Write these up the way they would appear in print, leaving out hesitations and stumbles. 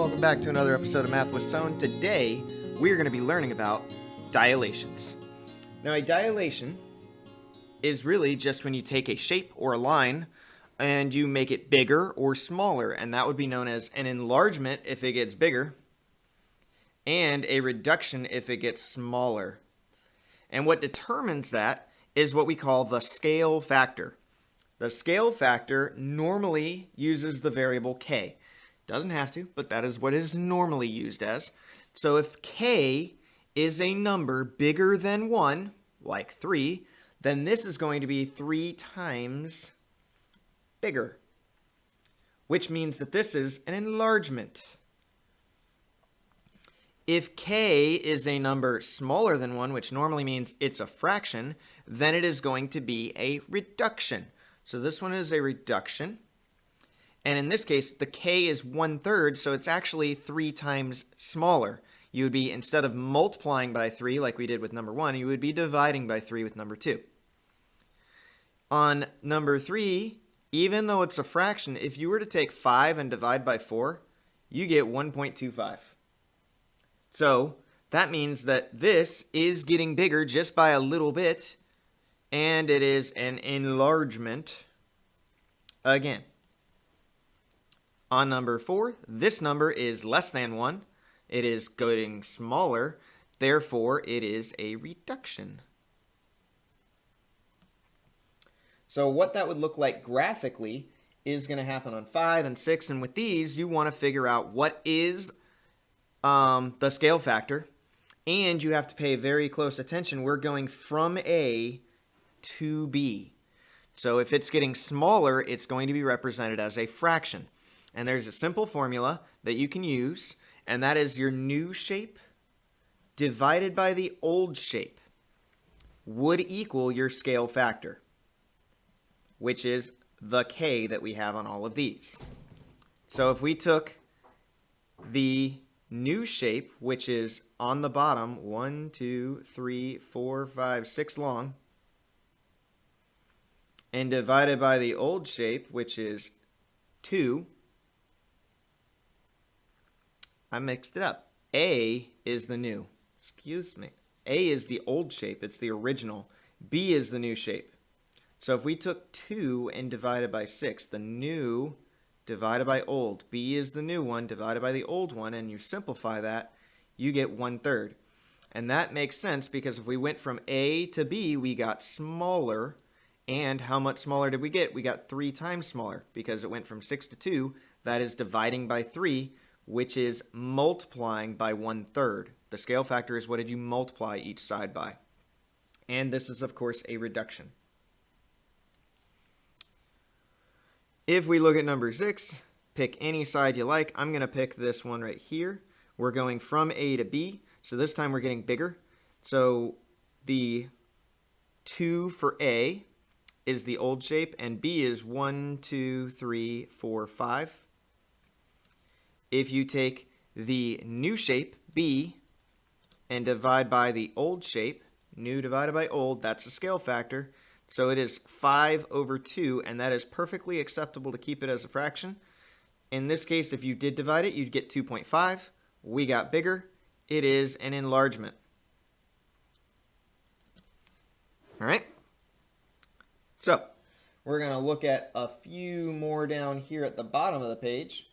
welcome back to another episode of Math with Sohn. Today, we're going to be learning about dilations. Now, a dilation is really just when you take a shape or a line and you make it bigger or smaller, and that would be known as an enlargement if it gets bigger, and a reduction if it gets smaller. And what determines that is what we call the scale factor. The scale factor normally uses the variable k. Doesn't have to, but that is what it is normally used as. So if k is a number bigger than 1, like 3, then this is going to be 3 times bigger, which means that this is an enlargement. If k is a number smaller than 1, which normally means it's a fraction, then it is going to be a reduction. So this one is a reduction. And in this case, the k is 1/3, so it's actually 3 times smaller. You would be, instead of multiplying by 3 like we did with number 1, you would be dividing by 3 with number 2. On number 3, even though it's a fraction, if you were to take 5 and divide by 4, you get 1.25. So that means that this is getting bigger just by a little bit, and it is an enlargement again. On number 4, this number is less than 1. It is getting smaller. Therefore, it is a reduction. So what that would look like graphically is going to happen on 5 and 6. And with these, you want to figure out what is the scale factor. And you have to pay very close attention. We're going from A to B. So if it's getting smaller, it's going to be represented as a fraction. And there's a simple formula that you can use, and that is your new shape divided by the old shape would equal your scale factor, which is the k that we have on all of these. So if we took the new shape, which is on the bottom, 1, 2, 3, 4, 5, 6 long, and divided by the old shape, which is 2, I mixed it up. A is the new. Excuse me. A is the old shape. It's the original. B is the new shape. So if we took 2 and divided by 6, the new divided by old. B is the new one divided by the old one, and you simplify that, you get 1/3. And that makes sense because if we went from A to B, we got smaller. And how much smaller did we get? We got 3 times smaller because it went from 6 to 2. That is dividing by 3. Which is multiplying by 1/3. The scale factor is what did you multiply each side by. And this is, of course, a reduction. If we look at number 6, pick any side you like. I'm going to pick this one right here. We're going from A to B, so this time we're getting bigger. So the 2 for A is the old shape, and B is 1, 2, 3, 4, 5. If you take the new shape, B, and divide by the old shape, new divided by old, that's the scale factor. So it is 5/2, and that is perfectly acceptable to keep it as a fraction. In this case, if you did divide it, you'd get 2.5. We got bigger. It is an enlargement. All right? So we're going to look at a few more down here at the bottom of the page.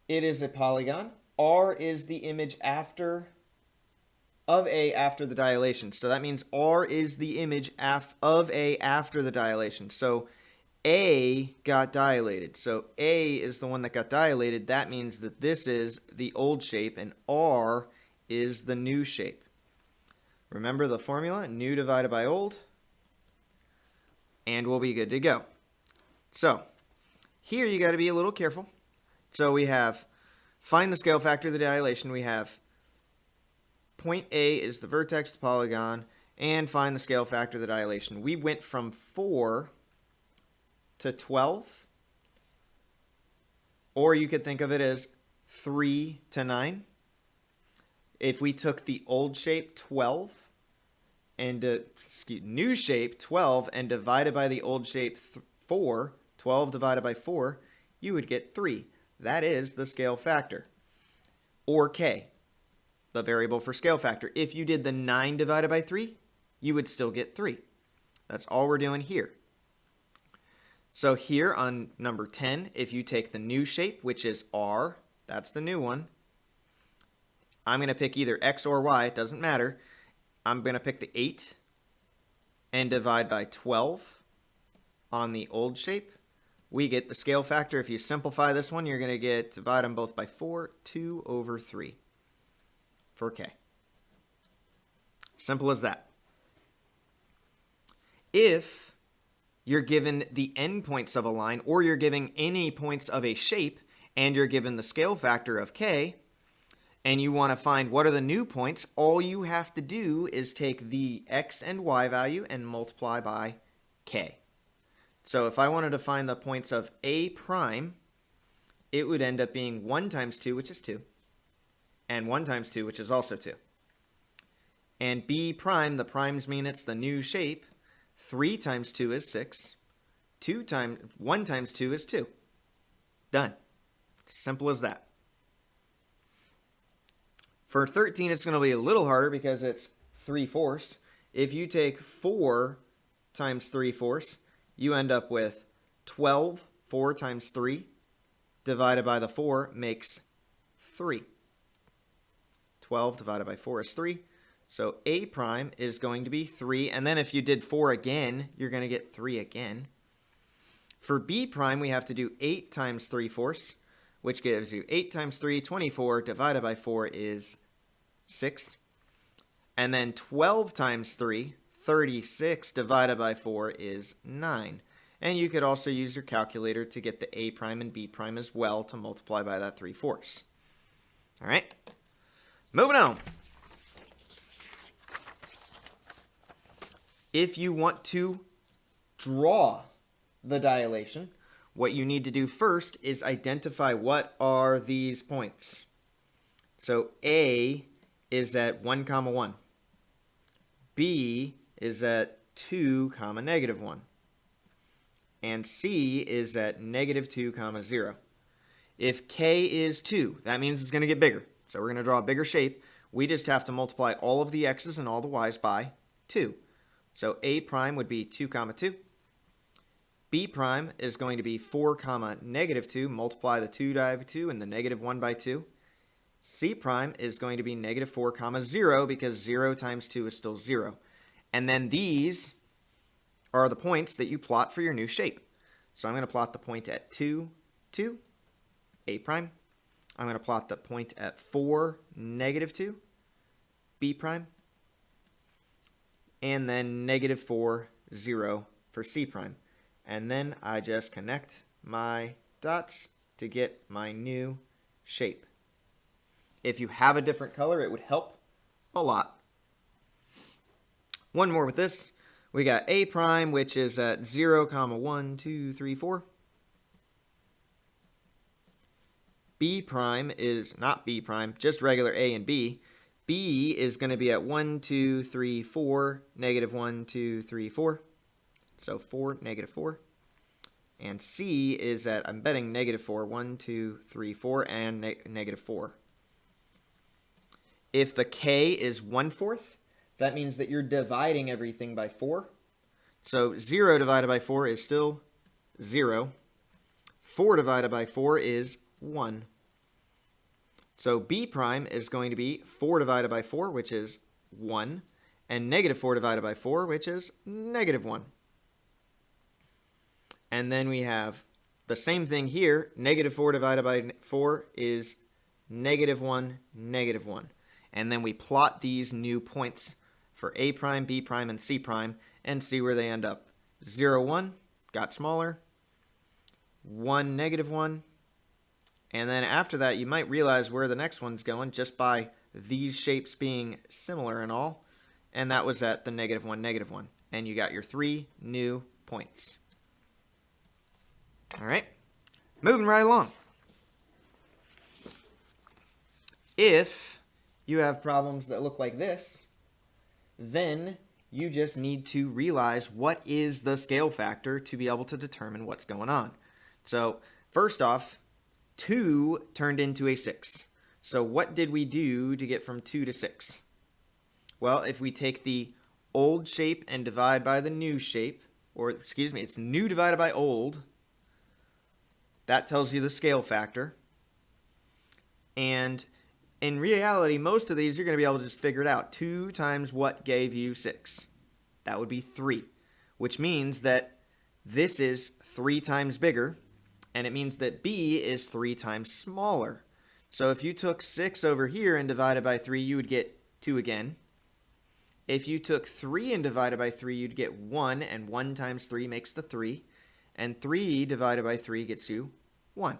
It is a polygon. R is the image of A after the dilation. So that means R is the image of A after the dilation. So A got dilated. So A is the one that got dilated. That means that this is the old shape and R is the new shape. Remember the formula, new divided by old, and we'll be good to go. So here you got to be a little careful. So we have, find the scale factor of the dilation. We have point A is the vertex of the polygon, and find the scale factor of the dilation. We went from 4 to 12, or you could think of it as 3 to 9. If we took the old shape, 12, and new shape, 12, and divided by the old shape, 4, 12 divided by 4, you would get 3. that is the scale factor, or k, the variable for scale factor. If you did the 9 divided by 3, you would still get 3. That's all we're doing here. So here on number 10, if you take the new shape, which is r, that's the new one, I'm going to pick either x or y, it doesn't matter. I'm going to pick the 8 and divide by 12 on the old shape. We get the scale factor. If you simplify this one, you're going to divide them both by 4, 2 over 3 for k. Simple as that. If you're given the endpoints of a line, or you're given any points of a shape, and you're given the scale factor of k, and you want to find what are the new points, all you have to do is take the x and y value and multiply by k. So if I wanted to find the points of a prime, it would end up being 1 times 2, which is 2, and 1 times 2, which is also 2. And b prime, the primes mean it's the new shape. 3 times 2 is 6. 1 times 2 is 2. Done. Simple as that. For 13, it's going to be a little harder because it's 3/4. If you take 4 times 3/4, you end up with 12. 4 times 3 divided by the 4 makes 3. 12 divided by 4 is 3. So a prime is going to be 3. And then if you did 4 again, you're going to get 3 again. For b prime, we have to do 8 times 3/4, which gives you 8 times 3, 24, divided by 4 is 6. And then 12 times 3, 36, divided by 4 is 9. And you could also use your calculator to get the a prime and b prime as well to multiply by that 3/4. All right, moving on. If you want to draw the dilation, what you need to do first is identify what are these points. So A is at 1, 1. B is at 2, -1. And C is at -2, 0. If K is 2, that means it's going to get bigger. So we're going to draw a bigger shape. We just have to multiply all of the x's and all the y's by 2. So A prime would be 2, 2. B prime is going to be 4, -2. Multiply the 2 by 2 and the -1 by 2. C prime is going to be -4, 0 because 0 times 2 is still 0. And then these are the points that you plot for your new shape. So I'm going to plot the point at 2, 2, A prime. I'm going to plot the point at 4, -2, B prime. And then -4, 0 for C prime. And then I just connect my dots to get my new shape. If you have a different color, it would help a lot. One more with this. We got A prime, which is at 0, 1, 2, 3, 4. B prime is not B prime, just regular A and B. B is going to be at 1, 2, 3, 4, -1, 2, 3, 4. So 4, -4. And C is at, I'm betting -4, 1, 2, 3, 4, and -4. If the K is 1/4, that means that you're dividing everything by 4. So 0 divided by 4 is still 0. 4 divided by 4 is 1. So B prime is going to be 4 divided by 4, which is 1, and -4 divided by 4, which is -1. And then we have the same thing here. -4 divided by 4 is -1, -1. And then we plot these new points for A prime, B prime, and C prime and see where they end up. 0, 1 got smaller. 1, -1. And then after that, you might realize where the next one's going just by these shapes being similar and all. And that was at the -1, -1. And you got your 3 new points. All right, moving right along. If you have problems that look like this, then you just need to realize what is the scale factor to be able to determine what's going on. So first off, 2 turned into a 6. So what did we do to get from 2 to 6? Well, if we take the old shape and divide by the new shape, or excuse me, it's new divided by old, that tells you the scale factor. And in reality, most of these you're going to be able to just figure it out. 2 times what gave you 6? That would be 3, which means that this is 3 times bigger, and it means that B is 3 times smaller. So if you took 6 over here and divided by 3, you would get 2 again. If you took 3 and divided by 3, you'd get 1, and 1 times 3 makes the 3. And 3 divided by 3 gets you 1.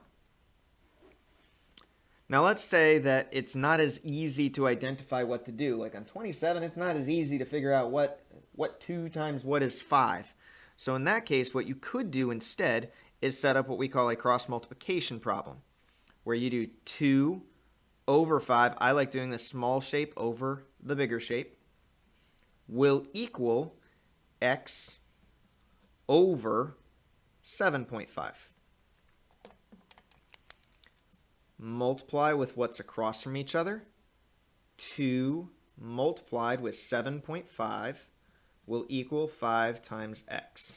Now let's say that it's not as easy to identify what to do. Like on 27, it's not as easy to figure out what 2 times what is 5. So in that case, what you could do instead is set up what we call a cross multiplication problem, where you do 2 over 5. I like doing the small shape over the bigger shape, will equal x over 7.5. Multiply with what's across from each other. 2 multiplied with 7.5 will equal 5 times x,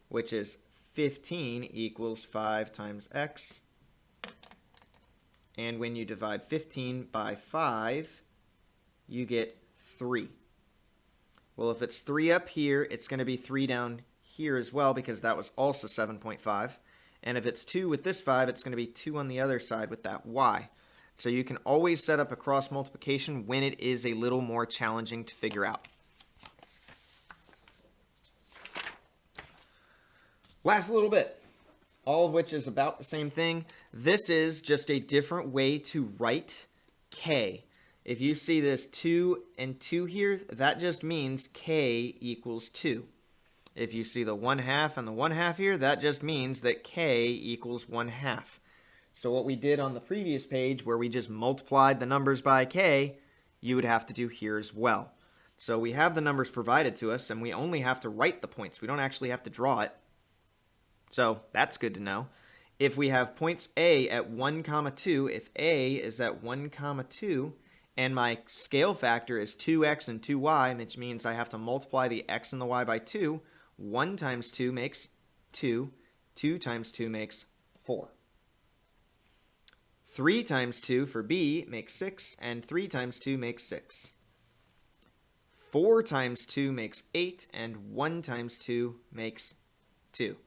which is 15 equals 5 times x. And when you divide 15 by 5, you get 3. Well, if it's 3 up here, it's going to be 3 down here as well, because that was also 7.5. And if it's 2 with this 5, it's going to be 2 on the other side with that y. So you can always set up a cross multiplication when it is a little more challenging to figure out. Last little bit, all of which is about the same thing. This is just a different way to write k. If you see this 2 and 2 here, that just means k equals 2. If you see the 1/2 and the 1/2 here, that just means that k equals 1/2. So what we did on the previous page, where we just multiplied the numbers by k, you would have to do here as well. So we have the numbers provided to us, and we only have to write the points. We don't actually have to draw it. So that's good to know. If we have points A at 1, 2, if A is at 1, 2, and my scale factor is 2x and 2y, which means I have to multiply the x and the y by 2, 1 times 2 makes 2, 2 times 2 makes 4. 3 times 2 for B makes 6, and 3 times 2 makes 6. 4 times 2 makes 8, and 1 times 2 makes 2.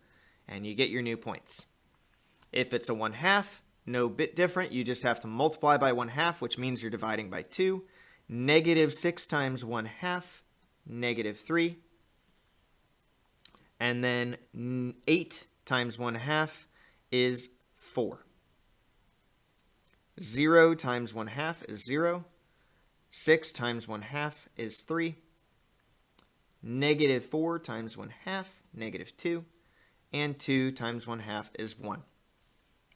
And you get your new points. If it's a 1/2, no bit different. You just have to multiply by 1/2, which means you're dividing by 2. -6 times 1/2, -3. And then 8 times 1/2 is 4. 0 times 1/2 is 0. 6 times 1/2 is 3. -4 times 1/2, -2. And 2 times 1/2 is 1.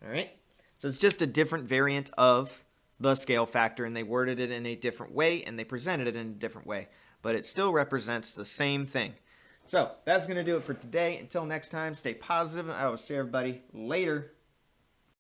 All right? So it's just a different variant of the scale factor, and they worded it in a different way, and they presented it in a different way. But it still represents the same thing. So that's going to do it for today. Until next time, stay positive, and I will see everybody later.